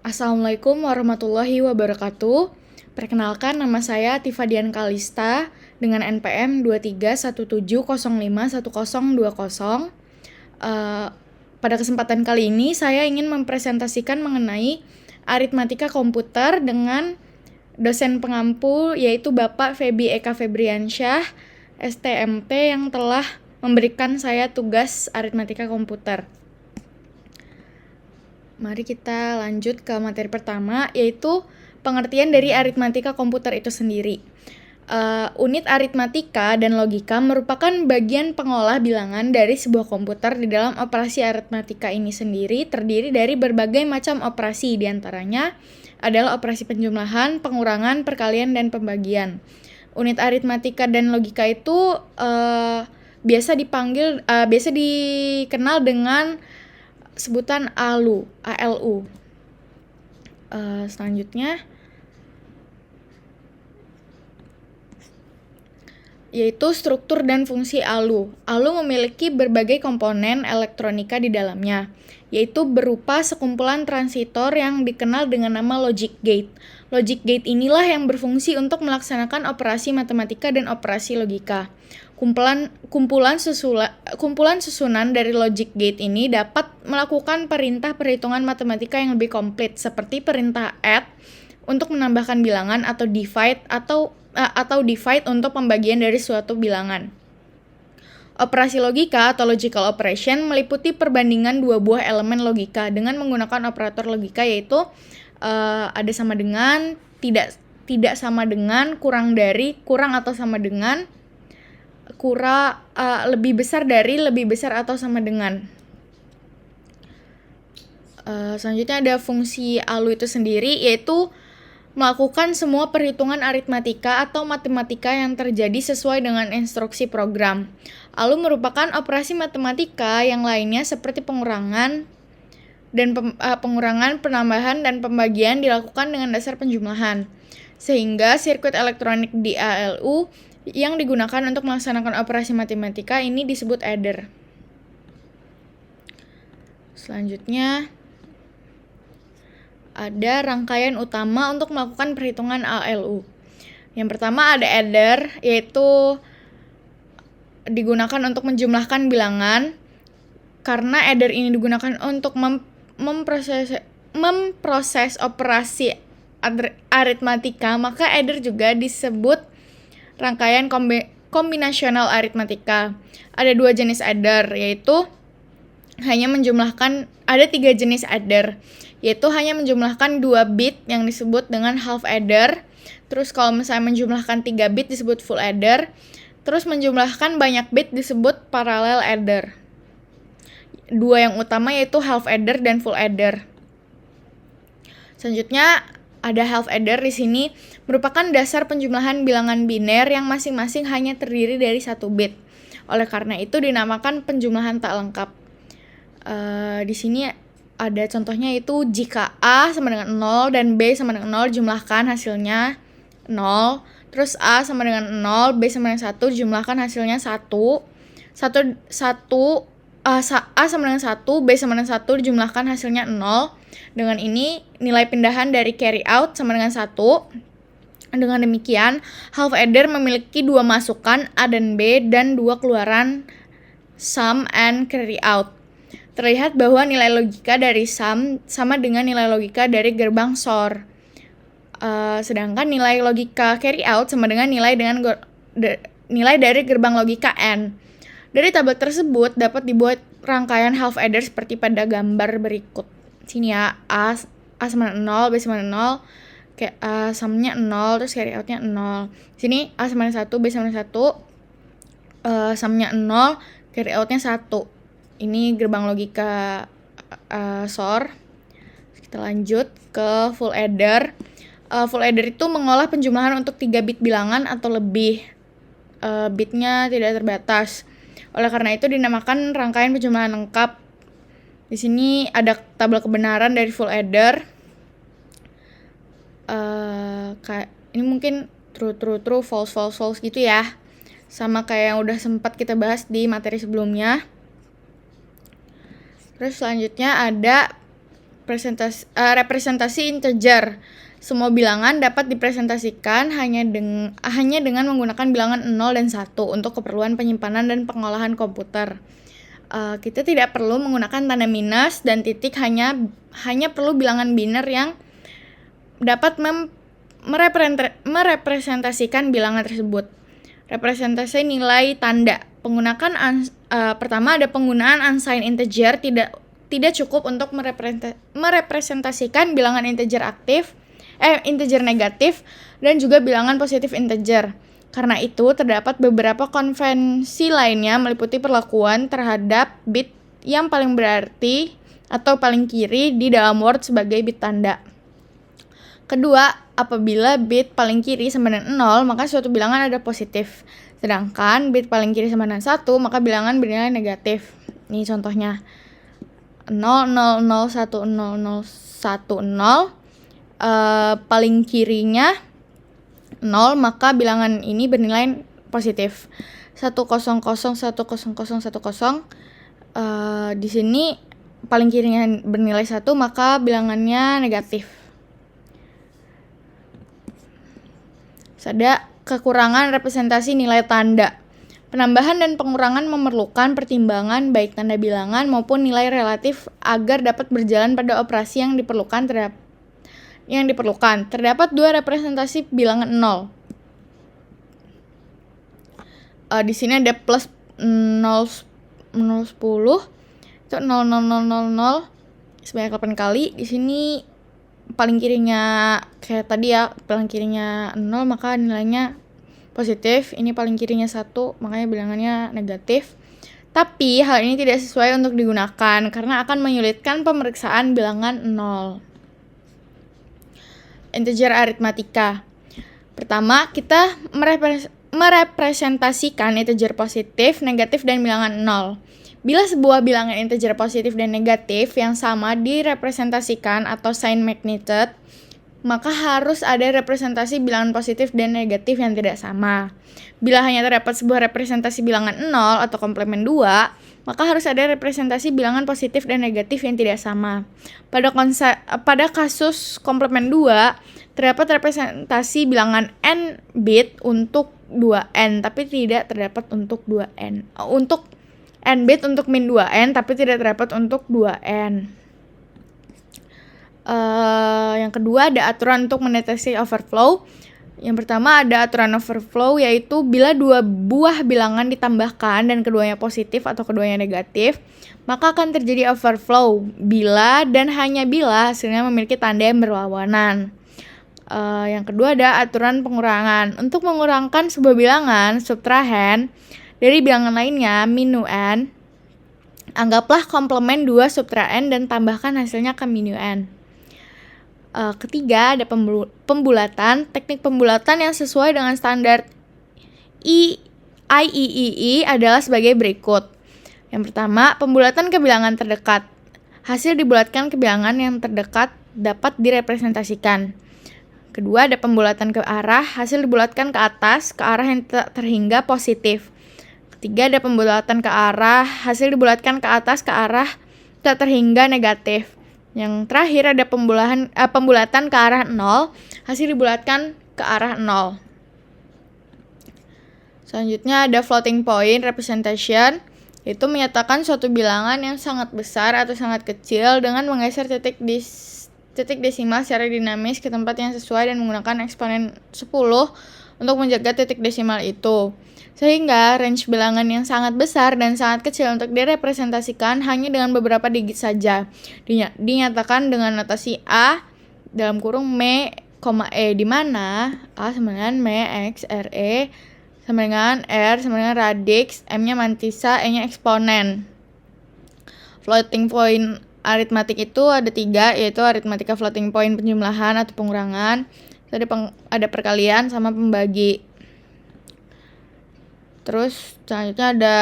Assalamualaikum warahmatullahi wabarakatuh. Perkenalkan, nama saya Tifa Dian Kalista dengan NPM 2317051020. Pada kesempatan kali ini saya ingin mempresentasikan mengenai aritmatika komputer dengan dosen pengampu yaitu Bapak Febi Eka Febriansyah, STMT, yang telah memberikan saya tugas aritmatika komputer. Mari kita lanjut ke materi pertama, yaitu pengertian dari aritmatika komputer itu sendiri. Unit aritmatika dan logika merupakan bagian pengolah bilangan dari sebuah komputer. Di dalam operasi aritmatika ini sendiri terdiri dari berbagai macam operasi, diantaranya adalah operasi penjumlahan, pengurangan, perkalian, dan pembagian. Unit aritmatika dan logika itu biasa dikenal dengan sebutan ALU. Selanjutnya yaitu struktur dan fungsi ALU. ALU memiliki berbagai komponen elektronika di dalamnya, yaitu berupa sekumpulan transitor yang dikenal dengan nama logic gate. Logic gate inilah yang berfungsi untuk melaksanakan operasi matematika dan operasi logika. Kumpulan susunan dari logic gate ini dapat melakukan perintah perhitungan matematika yang lebih komplit, seperti perintah add untuk menambahkan bilangan atau divide untuk pembagian dari suatu bilangan. Operasi logika atau logical operation meliputi perbandingan dua buah elemen logika dengan menggunakan operator logika, yaitu ada sama dengan, tidak sama dengan, kurang dari, kurang atau sama dengan, lebih besar dari, lebih besar atau sama dengan. Selanjutnya ada fungsi ALU itu sendiri, yaitu melakukan semua perhitungan aritmatika atau matematika yang terjadi sesuai dengan instruksi program. ALU merupakan operasi matematika yang lainnya seperti pengurangan, penambahan, dan pembagian dilakukan dengan dasar penjumlahan. Sehingga sirkuit elektronik di ALU yang digunakan untuk melaksanakan operasi matematika ini disebut adder. Selanjutnya ada rangkaian utama untuk melakukan perhitungan ALU. Yang pertama ada adder, yaitu digunakan untuk menjumlahkan bilangan. Karena adder ini digunakan untuk memproses operasi aritmatika, maka adder juga disebut rangkaian kombinasional aritmatika. Ada dua jenis adder, yaitu ada tiga jenis adder, yaitu hanya menjumlahkan 2 bit yang disebut dengan half adder. Terus kalau misalnya menjumlahkan 3 bit disebut full adder. Terus menjumlahkan banyak bit disebut parallel adder. Dua yang utama yaitu half adder dan full adder. Selanjutnya ada half adder. Di sini merupakan dasar penjumlahan bilangan biner yang masing-masing hanya terdiri dari 1 bit. Oleh karena itu dinamakan penjumlahan tak lengkap. Di sini ada contohnya, itu jika A sama dengan 0 dan B sama dengan 0 jumlahkan hasilnya 0. Terus A sama dengan 0, B sama dengan 1 jumlahkan hasilnya 1. A sama dengan 1, B sama dengan 1 jumlahkan hasilnya 0. Dengan ini nilai pindahan dari carry out sama dengan 1. Dengan demikian, half adder memiliki 2 masukan A dan B dan 2 keluaran sum and carry out. Terlihat bahwa nilai logika dari sum sama dengan nilai logika dari gerbang SOR. Sedangkan nilai logika carry out sama dengan nilai dari gerbang logika AND. Dari tabel tersebut dapat dibuat rangkaian half adder seperti pada gambar berikut. Sini ya, A sama dengan 0, B sama dengan 0, sumnya 0, terus carry outnya 0. Sini A sama dengan 1, B sama dengan 1, sumnya 0, carry outnya 1. Ini gerbang logika SOR. Kita lanjut ke full adder. Full adder itu mengolah penjumlahan untuk 3 bit bilangan atau lebih. Bitnya tidak terbatas. Oleh karena itu dinamakan rangkaian penjumlahan lengkap. Di sini ada tabel kebenaran dari full adder. Ini mungkin true, false gitu ya. Sama kayak yang udah sempat kita bahas di materi sebelumnya. Terus selanjutnya ada representasi integer. Semua bilangan dapat dipresentasikan hanya dengan menggunakan bilangan 0 dan 1 untuk keperluan penyimpanan dan pengolahan komputer. Kita tidak perlu menggunakan tanda minus dan titik, hanya perlu bilangan biner yang dapat merepresentasikan bilangan tersebut. Representasi nilai tanda. Pertama ada penggunaan unsigned integer tidak cukup untuk merepresentasikan bilangan integer negatif dan juga bilangan positif integer. Karena itu, terdapat beberapa konvensi lainnya meliputi perlakuan terhadap bit yang paling berarti atau paling kiri di dalam Word sebagai bit tanda. Kedua, apabila bit paling kiri sama dengan 0, maka suatu bilangan ada positif. Sedangkan bit paling kiri sama dengan 1, maka bilangan bernilai negatif. Ini contohnya. 0, 0, 0, 1, 0, 0, 1, 0. Paling kirinya 0, maka bilangan ini bernilai positif. 1, 0, 0, 1, 0, 0, 1, 0. Di sini paling kirinya bernilai 1, maka bilangannya negatif. Ada kekurangan representasi nilai tanda. Penambahan dan pengurangan memerlukan pertimbangan baik tanda bilangan maupun nilai relatif agar dapat berjalan pada operasi yang diperlukan. Terdapat dua representasi bilangan 0. Di sini ada plus 0, 10, itu 0, 0, 0, 0, 0 sebanyak 8 kali. Di sini paling kirinya kayak tadi ya, paling kirinya 0 maka nilainya positif. Ini paling kirinya 1, makanya bilangannya negatif. Tapi hal ini tidak sesuai untuk digunakan karena akan menyulitkan pemeriksaan bilangan 0. Integer aritmatika. Pertama, kita merepresentasikan integer positif, negatif, dan bilangan 0. Bila sebuah bilangan integer positif dan negatif yang sama direpresentasikan atau sign magnitude, maka harus ada representasi bilangan positif dan negatif yang tidak sama. Bila hanya terdapat sebuah representasi bilangan 0 atau komplement 2, maka harus ada representasi bilangan positif dan negatif yang tidak sama. Pada kasus komplement 2, terdapat representasi bilangan n bit untuk 2n, tapi tidak terdapat untuk 2n. Untuk n bit untuk min 2n, tapi tidak terdapat untuk 2n. Yang kedua ada aturan untuk mendeteksi overflow. Yang pertama ada aturan overflow, yaitu bila dua buah bilangan ditambahkan dan keduanya positif atau keduanya negatif, maka akan terjadi overflow bila dan hanya bila hasilnya memiliki tanda yang berlawanan. Yang kedua ada aturan pengurangan. Untuk mengurangkan sebuah bilangan subtrahen dari bilangan lainnya min n, anggaplah komplement 2 subtrahen dan tambahkan hasilnya ke min n. Ketiga ada pembulatan. Teknik pembulatan yang sesuai dengan standar IEEE adalah sebagai berikut. Yang pertama, pembulatan ke bilangan terdekat. Hasil dibulatkan ke bilangan yang terdekat dapat direpresentasikan. Kedua, ada pembulatan ke arah. Hasil dibulatkan ke atas, ke arah yang terhingga positif. Ketiga, ada pembulatan ke arah. Hasil dibulatkan ke atas, ke arah tak terhingga negatif. Yang terakhir ada pembulatan ke arah 0, hasil dibulatkan ke arah 0. Selanjutnya ada floating point representation, itu menyatakan suatu bilangan yang sangat besar atau sangat kecil dengan menggeser titik desimal secara dinamis ke tempat yang sesuai dan menggunakan eksponen 10 untuk menjaga titik desimal itu. Sehingga range bilangan yang sangat besar dan sangat kecil untuk direpresentasikan hanya dengan beberapa digit saja. Dinyatakan dengan notasi A dalam kurung M, E, di mana A sama dengan M, X, R, E sama dengan R sama dengan radix, M-nya mantisa, E-nya eksponen. Floating point aritmatik itu ada 3, yaitu aritmatika floating point penjumlahan atau pengurangan, ada perkalian sama pembagi. Terus selanjutnya ada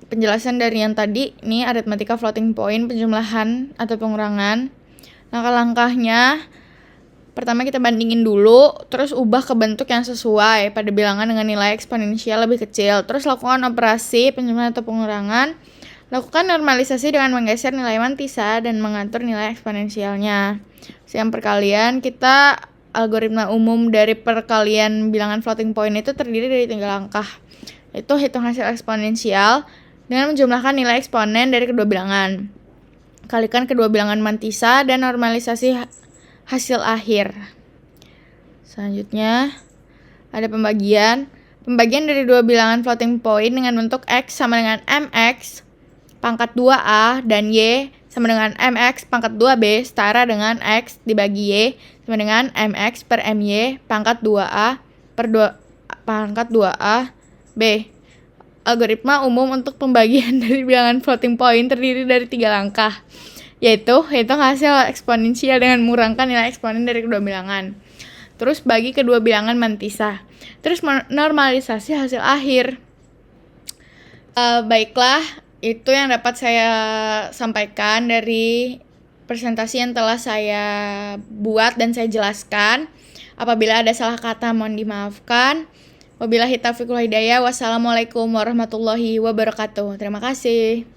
penjelasan dari yang tadi, ini aritmatika floating point penjumlahan atau pengurangan. Langkah-langkahnya, pertama kita bandingin dulu, terus ubah ke bentuk yang sesuai pada bilangan dengan nilai eksponensial lebih kecil. Terus lakukan operasi penjumlahan atau pengurangan. Lakukan normalisasi dengan menggeser nilai mantisa dan mengatur nilai eksponensialnya. Yang perkalian, kita algoritma umum dari perkalian bilangan floating point itu terdiri dari 3 langkah. Itu hitung hasil eksponensial dengan menjumlahkan nilai eksponen dari kedua bilangan. Kalikan kedua bilangan mantisa dan normalisasi hasil akhir. Selanjutnya, ada pembagian. Pembagian dari dua bilangan floating point dengan bentuk X sama dengan MX pangkat 2A dan Y sama dengan MX pangkat 2B setara dengan X dibagi Y sama dengan MX per MY pangkat 2A per 2 pangkat 2A B. Algoritma umum untuk pembagian dari bilangan floating point terdiri dari 3 langkah, yaitu hitung hasil eksponensial dengan mengurangkan nilai eksponen dari kedua bilangan. Terus bagi kedua bilangan mantisa. Terus normalisasi hasil akhir. Baiklah, itu yang dapat saya sampaikan dari presentasi yang telah saya buat dan saya jelaskan. Apabila ada salah kata mohon dimaafkan. Wabillahi taufiq wal hidayah. Wassalamualaikum warahmatullahi wabarakatuh. Terima kasih.